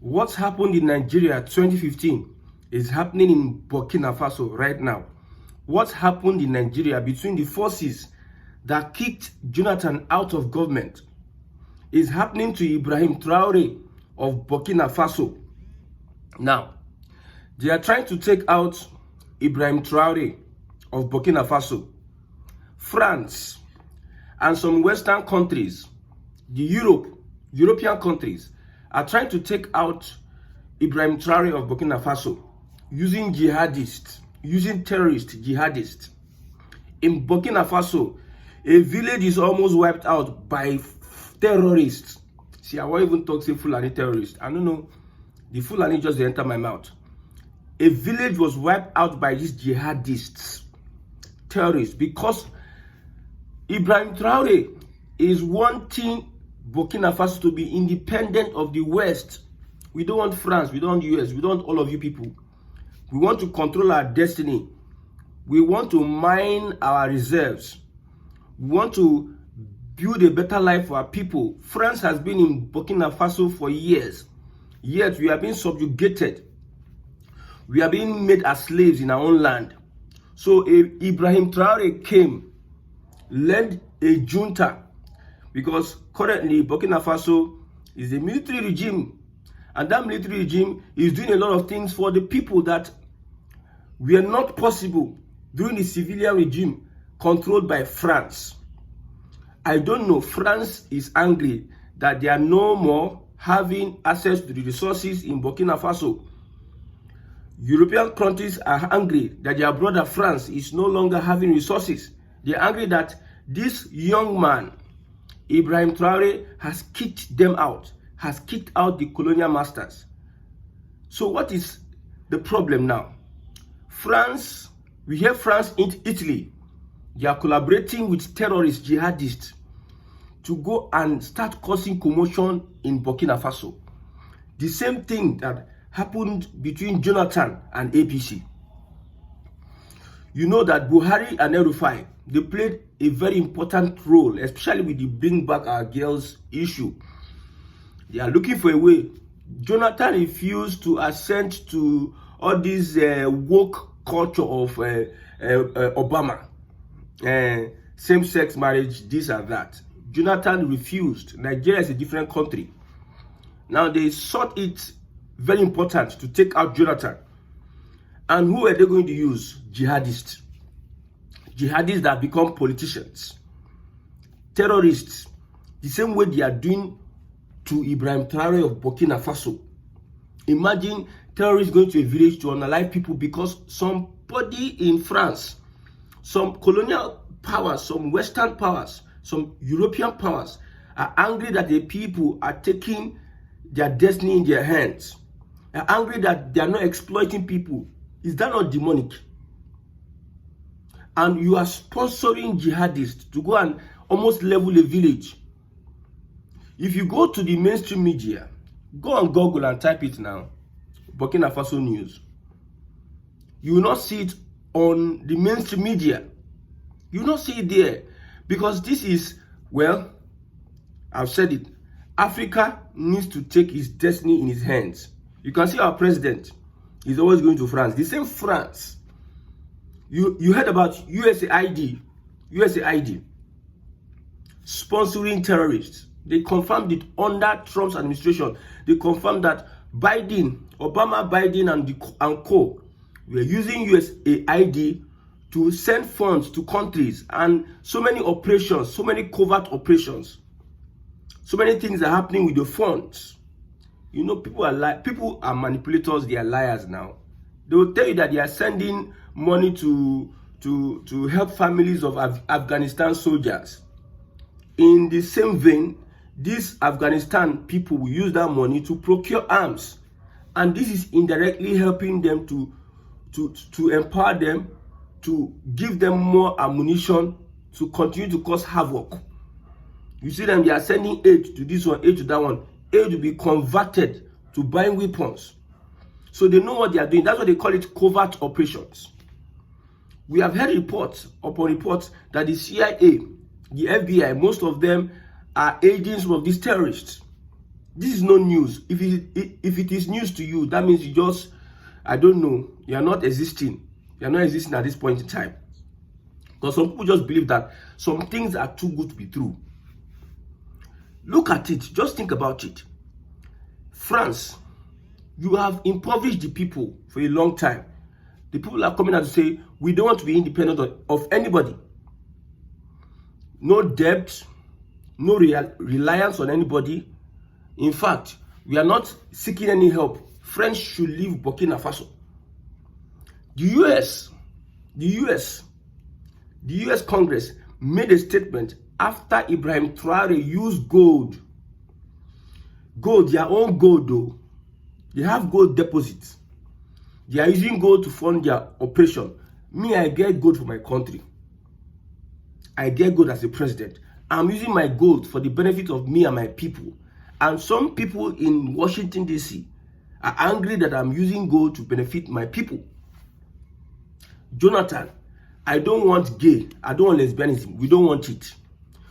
What's happened in Nigeria 2015 is happening in Burkina Faso right now. What happened in Nigeria between the forces that kicked Jonathan out of government is happening to Ibrahim Traore of Burkina Faso. Now, they are trying to take out Ibrahim Traore of Burkina Faso. France and some Western countries, the European countries, are trying to take out Ibrahim Traore of Burkina Faso using jihadists, using terrorist jihadists. In Burkina Faso, a village is almost wiped out by terrorists. See, I won't even talk say Fulani terrorists. I don't know. The Fulani just enter my mouth. A village was wiped out by these jihadists, terrorists, because Ibrahim Traore is wanting Burkina Faso to be independent of the West. We don't want France, we don't want US, we don't want all of you people. We want to control our destiny. We want to mine our reserves. We want to build a better life for our people. France has been in Burkina Faso for years. Yet we are being subjugated. We are being made as slaves in our own land. So Ibrahim Traore came, led a junta, because currently Burkina Faso is a military regime, and that military regime is doing a lot of things for the people that were not possible during the civilian regime controlled by France. I don't know, France is angry that they are no more having access to the resources in Burkina Faso. European countries are angry that their brother France is no longer having resources. They are angry that this young man, Ibrahim Traore, has kicked them out, has kicked out the colonial masters. So what is the problem now? France, we hear France in Italy, they are collaborating with terrorist jihadists to go and start causing commotion in Burkina Faso. The same thing that happened between Jonathan and APC. You know that Buhari and El-Rufai, they played a very important role, especially with the Bring Back Our Girls issue. They are looking for a way. Jonathan refused to assent to all this woke culture of Obama, same-sex marriage, this and that. Jonathan refused. Nigeria is a different country. Now they thought it very important to take out Jonathan. And who are they going to use? Jihadists. Jihadists that become politicians. Terrorists. The same way they are doing to Ibrahim Traore of Burkina Faso. Imagine terrorists going to a village to unalive people because somebody in France, some colonial powers, some Western powers, some European powers are angry that the people are taking their destiny in their hands. Are angry that they are not exploiting people. Is that not demonic? And you are sponsoring jihadists to go and almost level a village. If you go to the mainstream media, go on Google and type it now, Burkina Faso news. You will not see it on the mainstream media. You will not see it there. Because this is, well, I've said it, Africa needs to take its destiny in its hands. You can see our president is always going to France. The same France. You heard about USAID sponsoring terrorists. They confirmed it under Trump's administration. They confirmed that Obama, Biden, and co were using USAID to send funds to countries, and so many operations, so many covert operations, so many things are happening with the funds. You know, people are manipulators, they are liars now. They will tell you that they are sending money to help families of Afghanistan soldiers. In the same vein, these Afghanistan people will use that money to procure arms, and this is indirectly helping them to empower them, to give them more ammunition to continue to cause havoc. You see them, they are sending aid to this one, aid to that one. Aid will be converted to buying weapons. So they know what they are doing. That's why they call it covert operations. We have heard reports upon reports that the CIA, the FBI, most of them are agents of these terrorists. This is no news. If it is news to you, that means you just, I don't know, you are not existing. You are not existing at this point in time. Because some people just believe that some things are too good to be true. Look at it. Just think about it. France, you have impoverished the people for a long time. The people are coming out to say, we don't want to be independent of anybody. No debt, no reliance on anybody. In fact, we are not seeking any help. French should leave Burkina Faso. The US Congress made a statement after Ibrahim Traore used gold, their own gold though. They have gold deposits. They are using gold to fund their operation. Me, I get gold for my country. I get gold as a president. I'm using my gold for the benefit of me and my people. And some people in Washington, D.C. are angry that I'm using gold to benefit my people. Jonathan, I don't want gay. I don't want lesbianism. We don't want it.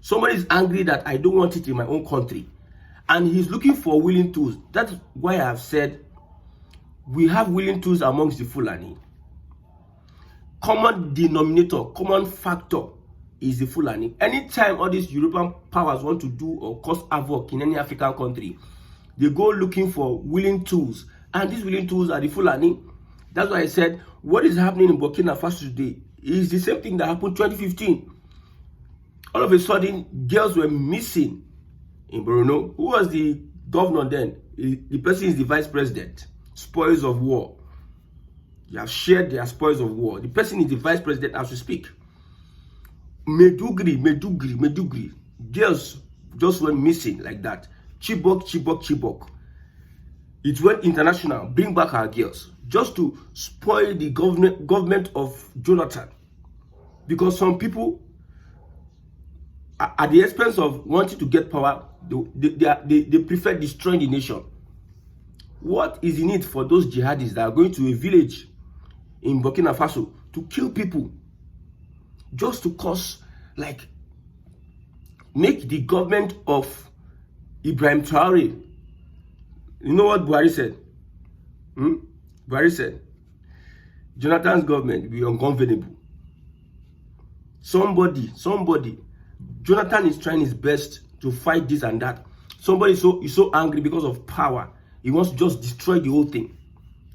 Somebody is angry that I don't want it in my own country. And he's looking for willing tools. That's why I have said we have willing tools amongst the Fulani. Common denominator, common factor is the Fulani. Anytime all these European powers want to do or cause havoc in any African country, they go looking for willing tools. And these willing tools are the Fulani. That's why I said what is happening in Burkina Faso today is the same thing that happened 2015. All of a sudden, girls were missing in Borno. Who was the governor then? The person is the vice president. Spoils of war. They have shared their spoils of war. The person is the vice president as we speak. Medugri. Girls just went missing like that. Chibok. It went international. Bring back our girls. Just to spoil the government of Jonathan. Because some people, at the expense of wanting to get power, they prefer destroying the nation. What is in it for those jihadists that are going to a village in Burkina Faso to kill people just to cause, like, make the government of Ibrahim Traore? You know what Buhari said? Buhari said, Jonathan's government will be ungovernable. Somebody, Jonathan is trying his best to fight this and that. Somebody is so angry because of power. He wants to just destroy the whole thing.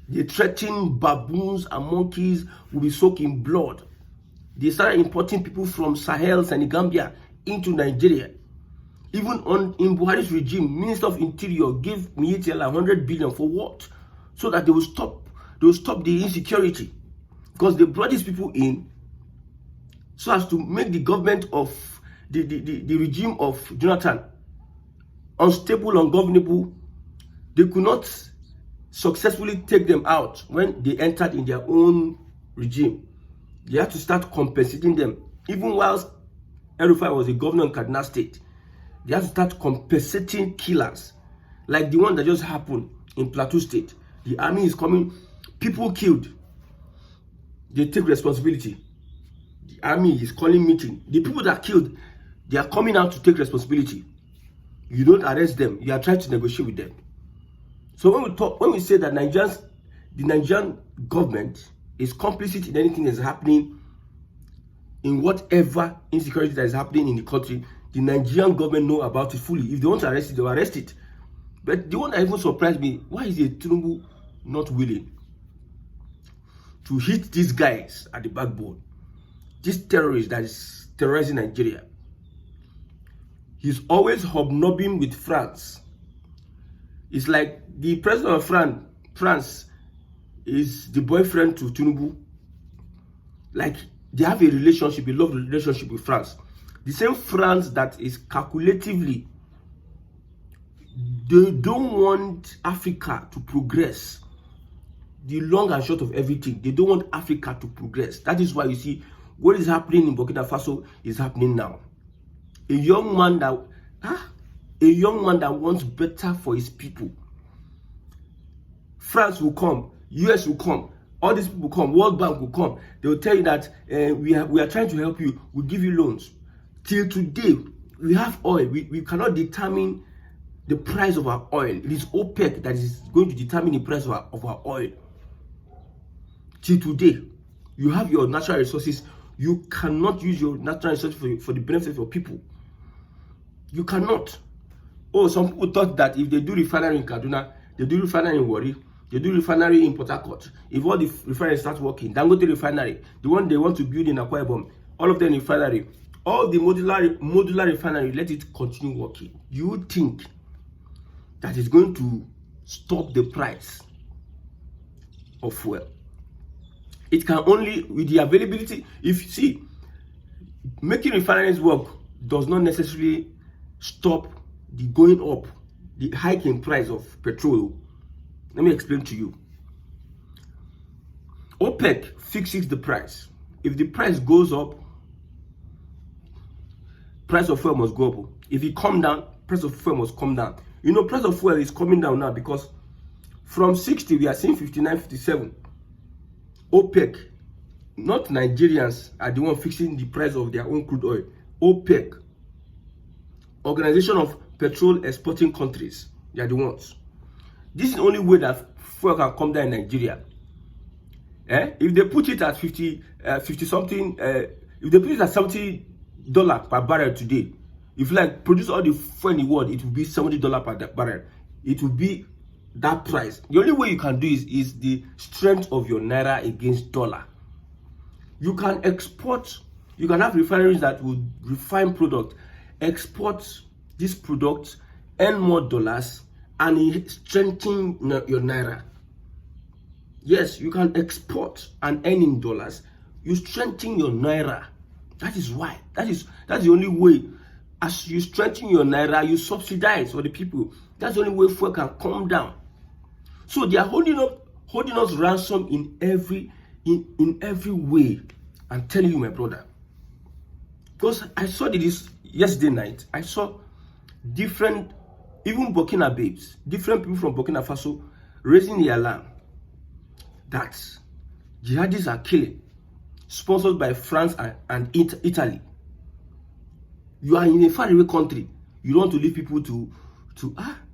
They threaten baboons and monkeys will be soaked in blood. They started importing people from Sahel, Senegambia into Nigeria. Even in Buhari's regime, Minister of Interior gave Miyetel 100 billion for what? So that they will stop the insecurity. Because they brought these people in so as to make the government of the regime of Jonathan unstable, ungovernable. They could not successfully take them out when they entered in their own regime. They had to start compensating them. Even whilst El-Rufai was a governor in Kaduna State, they had to start compensating killers. Like the one that just happened in Plateau State. The army is coming, people killed. They take responsibility. The army is calling meeting. The people that killed, they are coming out to take responsibility. You don't arrest them. You are trying to negotiate with them. So when we say that the Nigerian government is complicit in anything that's happening, in whatever insecurity that is happening in the country, the Nigerian government know about it fully. If they want to arrest it, they'll arrest it. But the one that even surprised me, why is Tinubu not willing to hit these guys at the backbone? This terrorist that is terrorizing Nigeria. He's always hobnobbing with France. It's like the president of France is the boyfriend to Tinubu. Like they have a relationship, a love relationship with France. The same France that is calculatively, they don't want Africa to progress. The long and short of everything, they don't want Africa to progress. That is why you see what is happening in Burkina Faso is happening now. A young man that wants better for his people. France will come, US will come, all these people will come, World Bank will come. They will tell you that we are trying to help you, we'll give you loans. Till today, we have oil. We cannot determine the price of our oil. It is OPEC that is going to determine the price of our oil. Till today, you have your natural resources. You cannot use your natural resources for the benefit of your people. You cannot. Oh, some people thought that if they do refinery in Kaduna, they do refinery in Warri, they do refinery in Port Harcourt, if all the refineries start working, Dangote refinery, the one they want to build in Akwa Ibom, all of them refinery, all the modular refinery, let it continue working. You think that is going to stop the price of fuel? It can only, with the availability, if you see, making refineries work does not necessarily stop the going up, the hike in price of petrol. Let me explain to you. OPEC fixes the price. If the price goes up, price of fuel must go up. If it come down, price of fuel must come down. You know, price of fuel is coming down now because from 60, we are seeing 59, 57. OPEC, not Nigerians, are the one fixing the price of their own crude oil. OPEC, Organization of Petrol Exporting Countries, they are the ones. This is the only way that fuel can come down in Nigeria. If they put it at 50 something, if they put it at $70 per barrel today, if you like produce all the fuel in the world, it will be $70 per barrel. It will be that price. The only way you can do is the strength of your naira against dollar. You can export, you can have refineries that will refine product, export these products, earn more dollars, and strengthen your naira. Yes, you can export and earn in dollars. You strengthen your naira. That is why. That's the only way. As you strengthen your naira, you subsidize for the people. That's the only way fuel can come down. So they are holding us ransom in every way. I'm telling you, my brother. Because I saw this yesterday night. I saw different, even Burkina babes, different people from Burkina Faso raising the alarm that jihadists are killing, sponsored by France and Italy. You are in a faraway country. You don't want to leave people to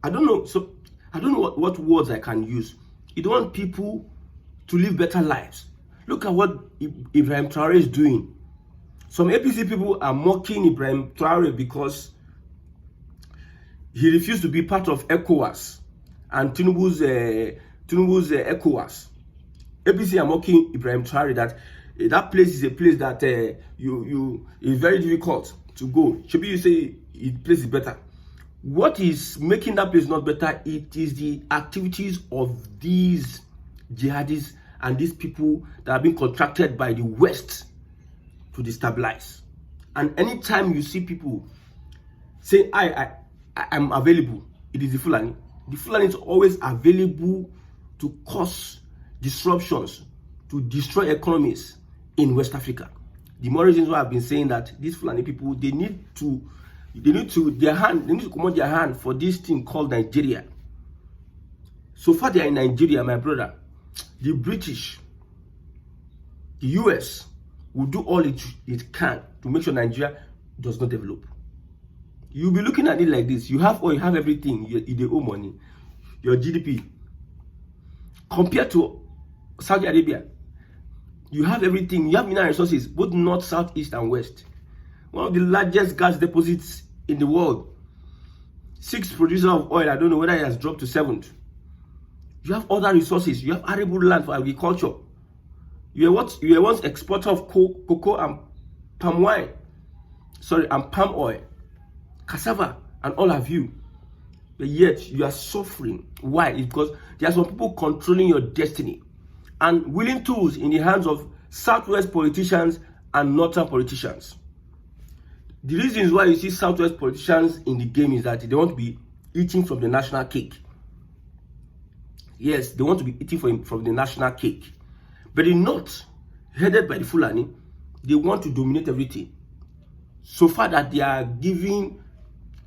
I don't know. So I don't know what words I can use. You don't want people to live better lives. Look at what Ibrahim Traore is doing. Some APC people are mocking Ibrahim Traore because he refused to be part of ECOWAS and Tinubu's ECOWAS. APC are mocking Ibrahim Traore that place is a place that is very difficult to go. Should you say the place is better? What is making that place not better? It is the activities of these jihadists and these people that have been contracted by the West to destabilize. And anytime you see people say, I'm available, it is the Fulani. The Fulani is always available to cause disruptions, to destroy economies in West Africa. The more reasons why I've been saying that these Fulani people, they need to come on their hand for this thing called Nigeria. So far they are in Nigeria, my brother. The British, the US will do all it can to make sure Nigeria does not develop. You'll be looking at it like this. You have everything. You owe money. Your GDP compared to Saudi Arabia, you have everything. You have mineral resources, both north, south, east, and west. One of the largest gas deposits in the world. 6th producer of oil. I don't know whether it has dropped to 7th. You have other resources. You have arable land for agriculture. You were once exporter of cocoa and palm wine. And palm oil, cassava, and all of you. But yet you are suffering. Why? It's because there are some people controlling your destiny and willing tools in the hands of Southwest politicians and Northern politicians. The reasons why you see Southwest politicians in the game is that they want to be eating from the national cake. Yes, they want to be eating from the national cake. But the North, headed by the Fulani, they want to dominate everything. So far that they are giving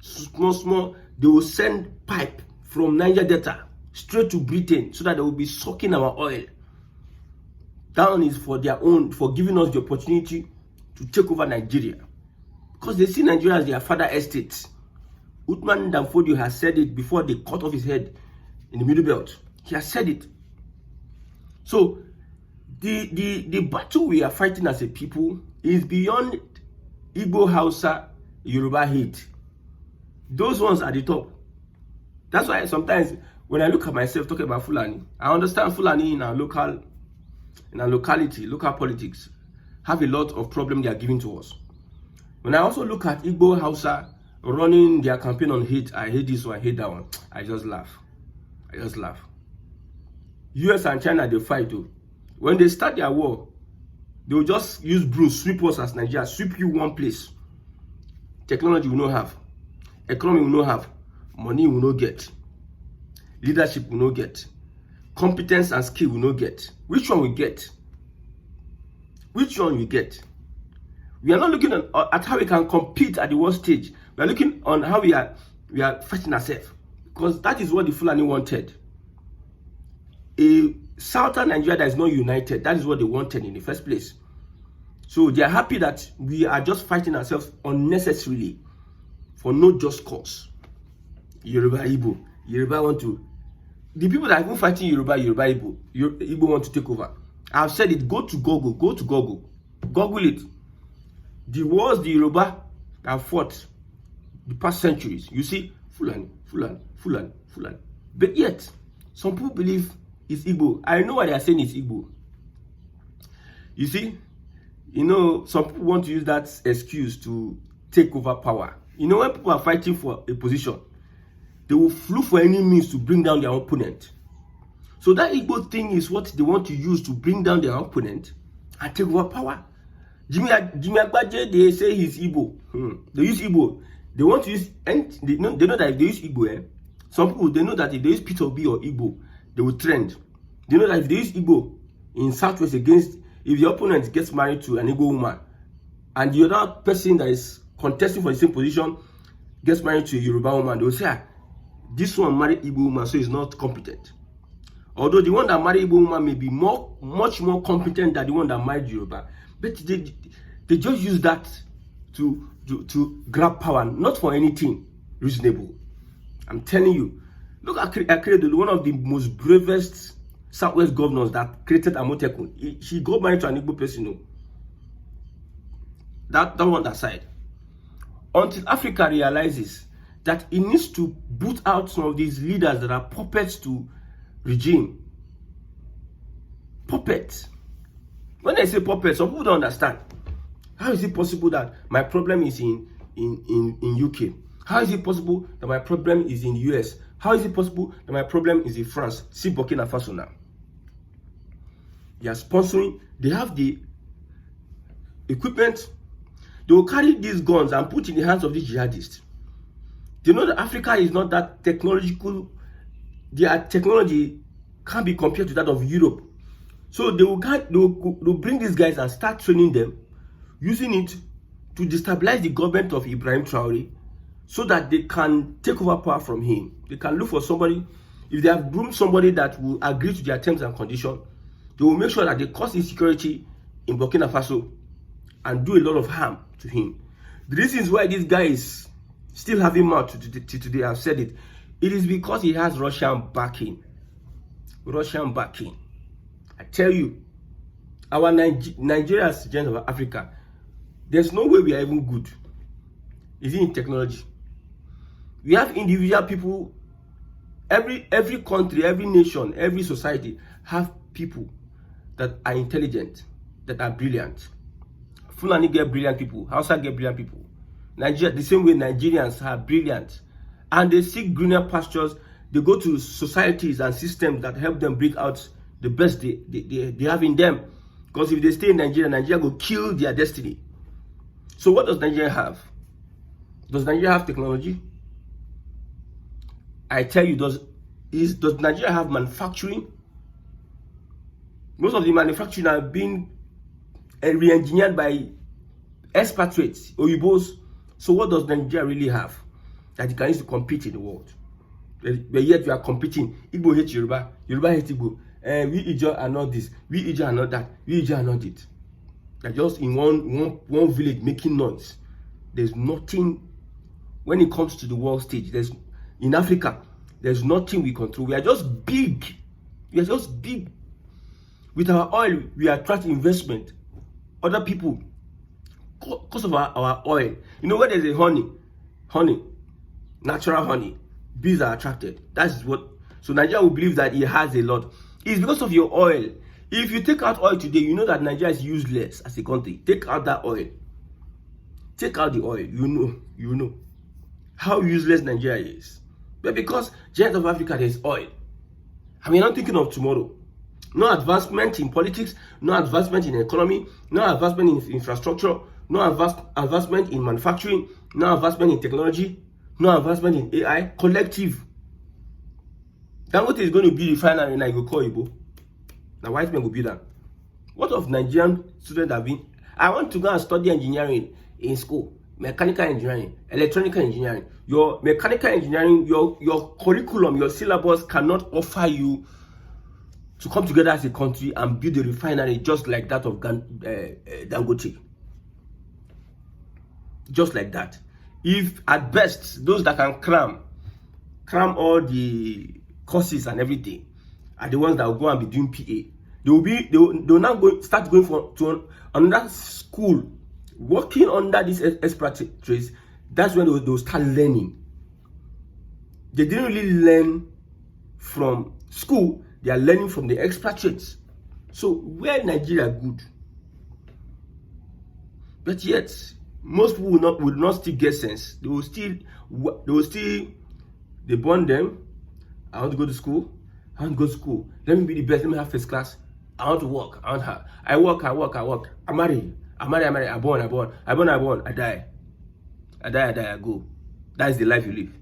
small, they will send pipe from Niger Delta straight to Britain so that they will be sucking our oil. That one is for their own, for giving us the opportunity to take over Nigeria. Because they see Nigeria as their father estate. Uthman Danfodio has said it before they cut off his head in the Middle Belt. He has said it. So the battle we are fighting as a people is beyond Igbo, Hausa, Yoruba hate. Those ones are the top. That's why sometimes when I look at myself talking about Fulani, I understand Fulani in our locality, local politics, have a lot of problems they are giving to us. When I also look at Igbo, Hausa running their campaign on hate, I hate this one, I hate that one, I just laugh. I just laugh. US and China, they fight too. When they start their war, they will just use brooms, sweep us as Nigeria, sweep you one place. Technology will not have, economy will not have, money will not get, leadership will not get, competence and skill will not get. Which one we get? Which one we get? We are not looking at how we can compete at the world stage. We are looking on how we are fighting ourselves, because that is what the Fulani wanted. A southern Nigeria that is not united, that is what they wanted in the first place. So they are happy that we are just fighting ourselves unnecessarily for no just cause. Yoruba, Igbo. Yoruba want to... The people that have been fighting Yoruba, Igbo want to take over. I've said it, go to Google, Google it. The wars the Yoruba have fought the past centuries, you see, Fulani. But yet, some people believe it's Igbo. I know why they are saying it's Igbo. You see, some people want to use that excuse to take over power. When people are fighting for a position, they will look for any means to bring down their opponent. So that Igbo thing is what they want to use to bring down their opponent and take over power. Jimmy Agbaje, they say he's Igbo. They use Igbo. They want to use, and they know that if they use Igbo, some people, they know that if they use Peter Obi or Igbo, they will trend. They know that if they use Igbo in Southwest against, if the opponent gets married to an Igbo woman, and the other person that is contesting for the same position gets married to a Yoruba woman, they will say, this one married Igbo woman, so he's not competent. Although the one that married Igbo woman may be much more competent than the one that married Yoruba, but they just use that to grab power, not for anything reasonable. I'm telling you. Look at Akeredolu, one of the most bravest Southwest governors that created Amotekun. He got married to an Igbo person. That one aside. Until Africa realizes that it needs to boot out some of these leaders that are puppets to regime. Puppets. When I say puppets, some people don't understand. How is it possible that my problem is in UK? How is it possible that my problem is in the US? How is it possible that my problem is in France? See Burkina Faso now. They are sponsoring, they have the equipment. They will carry these guns and put in the hands of these jihadists. They know that Africa is not that technological. Their technology can't be compared to that of Europe. So they'll bring these guys and start training them, using it to destabilize the government of Ibrahim Traore, so that they can take over power from him. They can look for somebody. If they have groomed somebody that will agree to their terms and conditions, they will make sure that they cause insecurity in Burkina Faso and do a lot of harm to him. The reasons why this guy is still having mouth to today, I've said it, it is because he has Russian backing. Russian backing. I tell you, our Nigeria's giant of Africa, there's no way we are even good. Is it in technology? We have individual people. Every country, every nation, every society have people that are intelligent, that are brilliant. Fulani get brilliant people. Hausa get brilliant people. Nigeria, the same way Nigerians are brilliant, and they seek greener pastures. They go to societies and systems that help them bring out the best they have in them. Because if they stay in Nigeria, Nigeria will kill their destiny. So what does Nigeria have? Does Nigeria have technology? I tell you, does Nigeria have manufacturing? Most of the manufacturing are being re-engineered by expatriates, Oyibos. So what does Nigeria really have that it can use to compete in the world? But yet we are competing. Igbo hate Yoruba, Yoruba hate Igbo. We Ijo are not this, we Ijo are not that, we Ijo are not it. They're just in one village making noise. There's nothing. when it comes to the world stage. In Africa, there's nothing we control. We are just big. We are just big. With our oil, we attract investment. Other people, because of our oil. You know, where there's a honey, natural honey, bees are attracted. That's what. So Nigeria will believe that it has a lot. It's because of your oil. If you take out oil today, you know that Nigeria is useless as a country. Take out that oil. Take out the oil. You know how useless Nigeria is. But because giant of Africa, there's oil. And we're not thinking of tomorrow. No advancement in politics, no advancement in economy, no advancement in infrastructure, no advancement in manufacturing, no advancement in technology, no advancement in AI. Collective. Then what is going to be refinery and I go call you? Now white men will be that. What of Nigerian students have been? I want to go and study engineering in school, mechanical engineering, electronical engineering. Your mechanical engineering, your curriculum, your syllabus cannot offer you to come together as a country and build a refinery just like that of Dangote. Just like that. If at best those that can cram all the courses and everything are the ones that will go and be doing PA, they will now start going to another school, working under these expatriates. That's when they will start learning. They didn't really learn from school. They are learning from the expatriates. So where Nigeria good? But yet, most people will not still get sense. They burn them. I want to go to school. I want to go to school. Let me be the best. Let me have first class. I want to work. I work. I marry. I born. I die. I go. That is the life you live.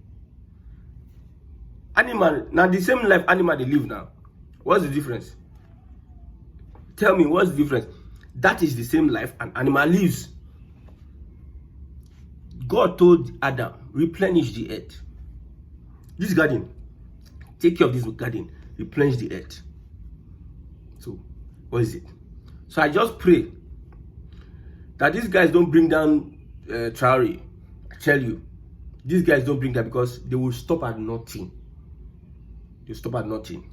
Animal, now the same life animal they live now. What's the difference? Tell me, what's the difference? That is the same life an animal lives. God told Adam, replenish the earth. This garden, take care of this garden, replenish the earth. So, what is it? So I just pray that these guys don't bring down Traore. I tell you, these guys don't bring that because they will stop at nothing. They stop at nothing.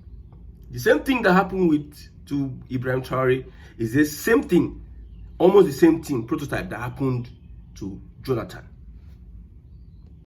The same thing that happened to Ibrahim Traore is the same thing, almost the same thing, prototype that happened to Jonathan.